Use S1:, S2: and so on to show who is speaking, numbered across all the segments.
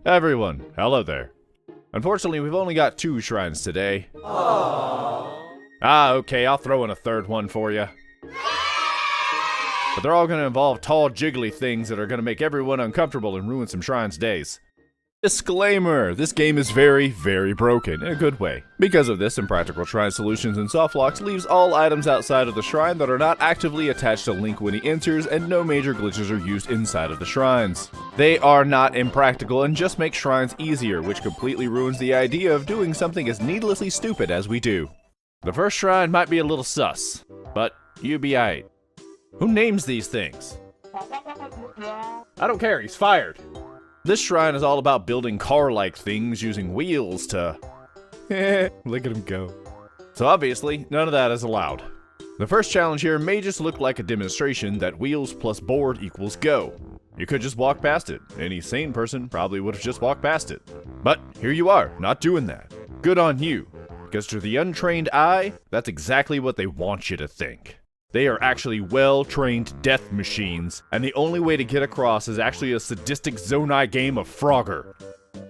S1: Everyone, hello there. Unfortunately, we've only got 2 shrines today.
S2: Aww.
S1: Okay, I'll throw in a third one for you. But they're all going to involve tall, jiggly things that are going to make everyone uncomfortable and ruin some shrines' days. Disclaimer, this game is very, very broken in a good way. Because of this, Impractical Shrine Solutions and Softlocks leaves all items outside of the shrine that are not actively attached to Link when he enters, and no major glitches are used inside of the shrines. They are not impractical and just make shrines easier, which completely ruins the idea of doing something as needlessly stupid as we do. The first shrine might be a little sus, but you be aight. Who names these things? I don't care, he's fired. This shrine is all about building car-like things using wheels to... Look at him go. So obviously, none of that is allowed. The first challenge here may just look like a demonstration that wheels plus board equals go. You could just walk past it. Any sane person probably would have just walked past it. But here you are, not doing that. Good on you. Because to the untrained eye, that's exactly what they want you to think. They are actually well-trained death machines, and the only way to get across is actually a sadistic Zonai game of Frogger.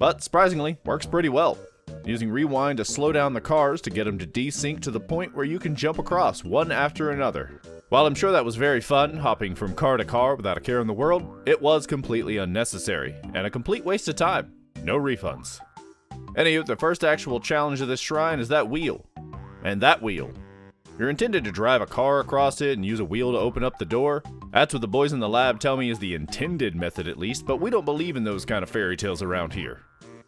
S1: But surprisingly, works pretty well. Using rewind to slow down the cars to get them to desync to the point where you can jump across one after another. While I'm sure that was very fun, hopping from car to car without a care in the world, it was completely unnecessary, and a complete waste of time. No refunds. Anywho, the first actual challenge of this shrine is that wheel. And that wheel. You're intended to drive a car across it and use a wheel to open up the door. That's what the boys in the lab tell me is the intended method at least, but we don't believe in those kind of fairy tales around here.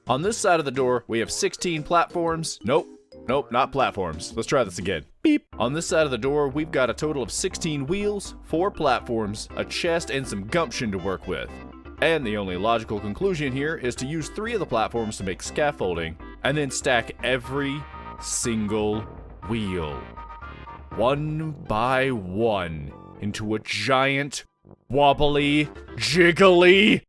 S1: On this side of the door, we have 16 platforms. Nope, not platforms. Let's try this again. Beep. On this side of the door, we've got a total of 16 wheels, 4 platforms, a chest, and some gumption to work with. And the only logical conclusion here is to use 3 of the platforms to make scaffolding, and then stack every single wheel, one by one, into a giant, wobbly, jiggly...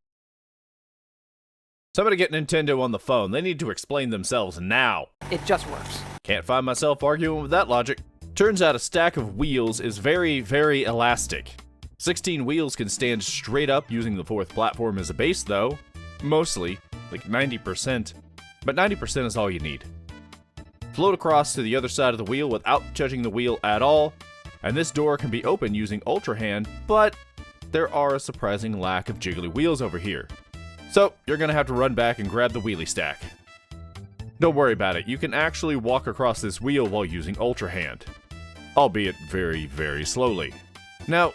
S1: Somebody get Nintendo on the phone. They need to explain themselves now.
S2: It just works.
S1: Can't find myself arguing with that logic. Turns out a stack of wheels is very, very elastic. 16 wheels can stand straight up using the 4th platform as a base though. Mostly, like 90%. But 90% is all you need. Float across to the other side of the wheel without touching the wheel at all, and this door can be opened using Ultra Hand, but there are a surprising lack of jiggly wheels over here. So, you're gonna have to run back and grab the wheelie stack. Don't worry about it, you can actually walk across this wheel while using Ultra Hand. Albeit very, very slowly. Now,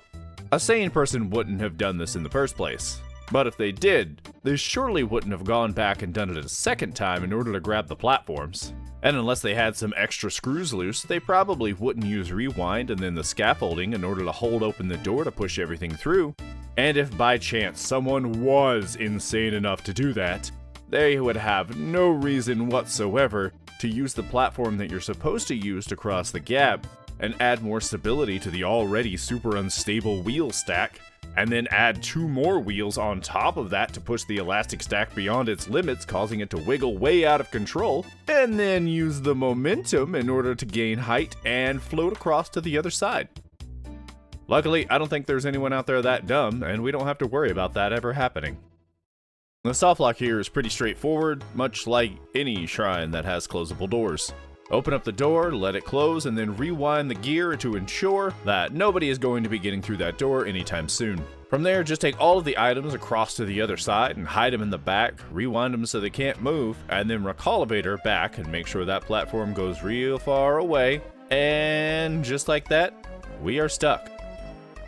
S1: a sane person wouldn't have done this in the first place. But if they did, they surely wouldn't have gone back and done it a second time in order to grab the platforms. And unless they had some extra screws loose, they probably wouldn't use rewind and then the scaffolding in order to hold open the door to push everything through. And if by chance someone was insane enough to do that, they would have no reason whatsoever to use the platform that you're supposed to use to cross the gap and add more stability to the already super unstable wheel stack, and then add 2 more wheels on top of that to push the elastic stack beyond its limits, causing it to wiggle way out of control, and then use the momentum in order to gain height and float across to the other side. Luckily, I don't think there's anyone out there that dumb, and we don't have to worry about that ever happening. The softlock here is pretty straightforward, much like any shrine that has closable doors. Open up the door, let it close, and then rewind the gear to ensure that nobody is going to be getting through that door anytime soon. From there, just take all of the items across to the other side and hide them in the back, rewind them so they can't move, and then recalibrator back and make sure that platform goes real far away, and just like that, we are stuck.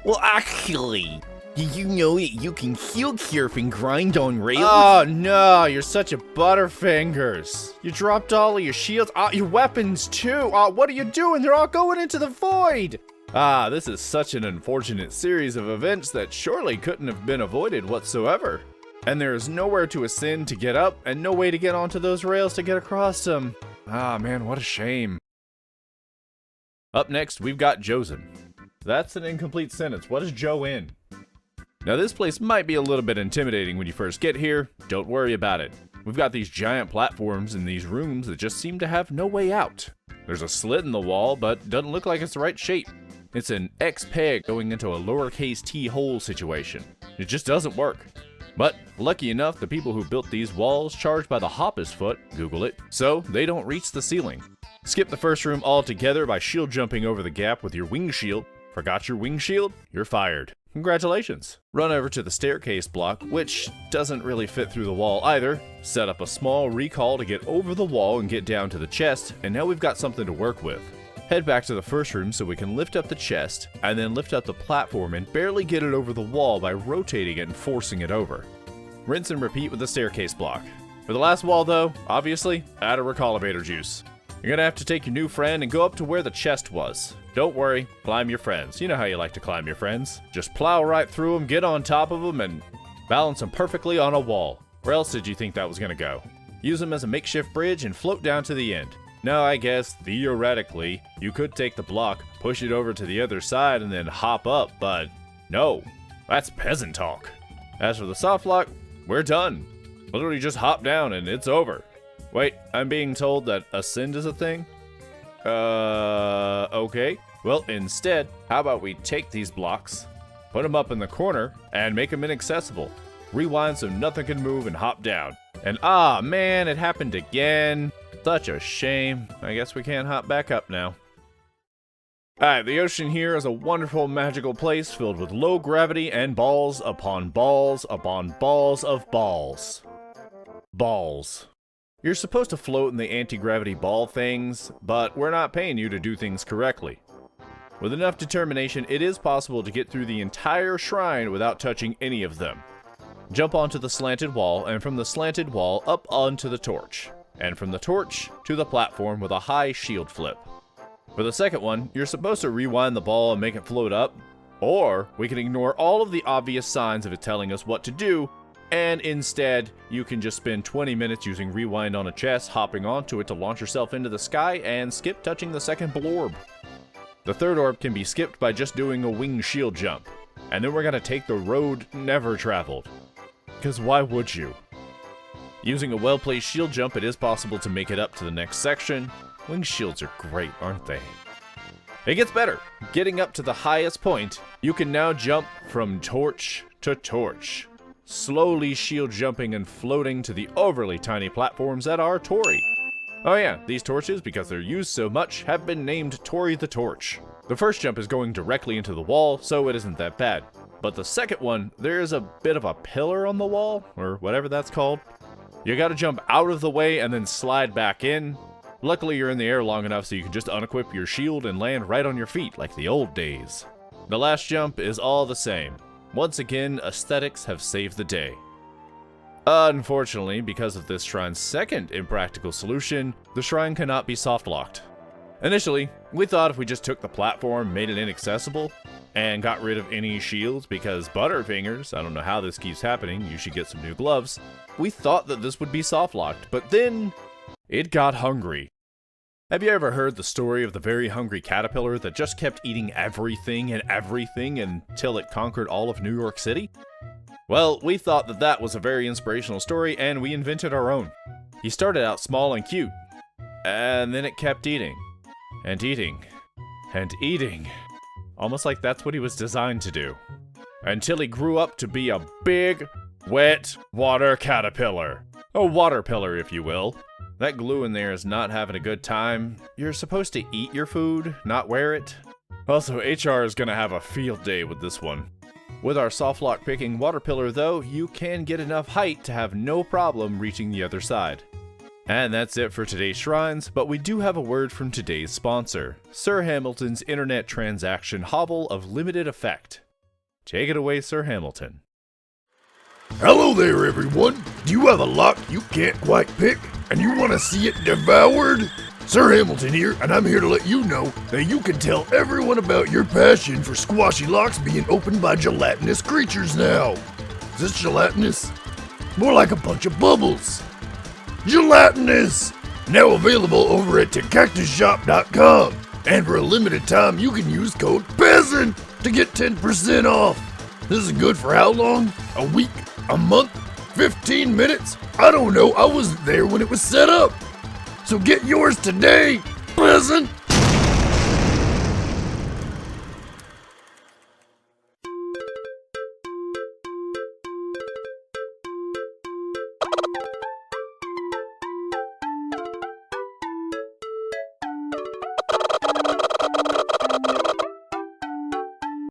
S3: Well, actually, did you know that you can shield surf and grind on rails?
S1: Oh no, you're such a butterfingers. You dropped all of your shields, your weapons too. What are you doing? They're all going into the void. This is such an unfortunate series of events that surely couldn't have been avoided whatsoever. And there is nowhere to ascend to get up and no way to get onto those rails to get across them. Man, what a shame. Up next, we've got Jiosin. That's an incomplete sentence. What is Joe in? Now this place might be a little bit intimidating when you first get here. Don't worry about it. We've got these giant platforms in these rooms that just seem to have no way out. There's a slit in the wall, but doesn't look like it's the right shape. It's an X peg going into a lowercase t hole situation. It just doesn't work. But lucky enough, the people who built these walls charged by the hoppus foot, Google it, so they don't reach the ceiling. Skip the first room altogether by shield jumping over the gap with your wing shield. Forgot your wing shield? You're fired. Congratulations. Run over to the staircase block, which doesn't really fit through the wall either. Set up a small recall to get over the wall and get down to the chest, and now we've got something to work with. Head back to the first room so we can lift up the chest, and then lift up the platform and barely get it over the wall by rotating it and forcing it over. Rinse and repeat with the staircase block. For the last wall though, obviously, add a recalibrator juice. You're gonna have to take your new friend and go up to where the chest was. Don't worry, climb your friends. You know how you like to climb your friends. Just plow right through them, get on top of them, and balance them perfectly on a wall. Where else did you think that was gonna go? Use them as a makeshift bridge and float down to the end. Now, I guess, theoretically, you could take the block, push it over to the other side, and then hop up, but no, that's peasant talk. As for the softlock, we're done. Literally just hop down and it's over. Wait, I'm being told that ascend is a thing? Okay. Well, instead, how about we take these blocks, put them up in the corner, and make them inaccessible. Rewind so nothing can move and hop down. And man, it happened again. Such a shame. I guess we can't hop back up now. Alright, the ocean here is a wonderful magical place filled with low gravity and balls upon balls upon balls of balls. Balls. You're supposed to float in the anti-gravity ball things, but we're not paying you to do things correctly. With enough determination, it is possible to get through the entire shrine without touching any of them. Jump onto the slanted wall, and from the slanted wall up onto the torch. And from the torch to the platform with a high shield flip. For the second one, you're supposed to rewind the ball and make it float up, or we can ignore all of the obvious signs of it telling us what to do, and instead, you can just spend 20 minutes using rewind on a chest, hopping onto it to launch yourself into the sky, and skip touching the second orb. The third orb can be skipped by just doing a wing shield jump, and then we're gonna take the road never traveled. Because why would you? Using a well-placed shield jump, it is possible to make it up to the next section. Wing shields are great, aren't they? It gets better. Getting up to the highest point, you can now jump from torch to torch, slowly shield jumping and floating to the overly tiny platforms that are Tori. Oh yeah, these torches, because they're used so much, have been named Tori the Torch. The first jump is going directly into the wall, so it isn't that bad. But the second one, there is a bit of a pillar on the wall, or whatever that's called. You gotta jump out of the way and then slide back in. Luckily you're in the air long enough so you can just unequip your shield and land right on your feet like the old days. The last jump is all the same. Once again, aesthetics have saved the day. Unfortunately, because of this shrine's second impractical solution, the shrine cannot be soft-locked. Initially, we thought if we just took the platform, made it inaccessible, and got rid of any shields because Butterfingers, I don't know how this keeps happening, you should get some new gloves, we thought that this would be soft-locked, but then it got hungry. Have you ever heard the story of the very hungry caterpillar that just kept eating everything until it conquered all of New York City? Well, we thought that that was a very inspirational story, and we invented our own. He started out small and cute, and then it kept eating, and eating, and eating. Almost like that's what he was designed to do. Until he grew up to be a big, wet water caterpillar. A water pillar, if you will. That glue in there is not having a good time. You're supposed to eat your food, not wear it. Also, HR is gonna have a field day with this one. With our softlock picking water pillar though, you can get enough height to have no problem reaching the other side. And that's it for today's shrines, but we do have a word from today's sponsor, Sir Hamilton's internet transaction hovel of limited effect. Take it away, Sir Hamilton.
S4: Hello there, everyone. Do you have a lock you can't quite pick, and you want to see it devoured? Sir Hamilton here, and I'm here to let you know that you can tell everyone about your passion for squashy locks being opened by gelatinous creatures now. Is this gelatinous? More like a bunch of bubbles. Gelatinous! Now available over at TheCactusShop.com. And for a limited time, you can use code PEASANT to get 10% off. This is good for how long? A week? A month? 15 minutes? I don't know, I wasn't there when it was set up. So get yours today, peasant!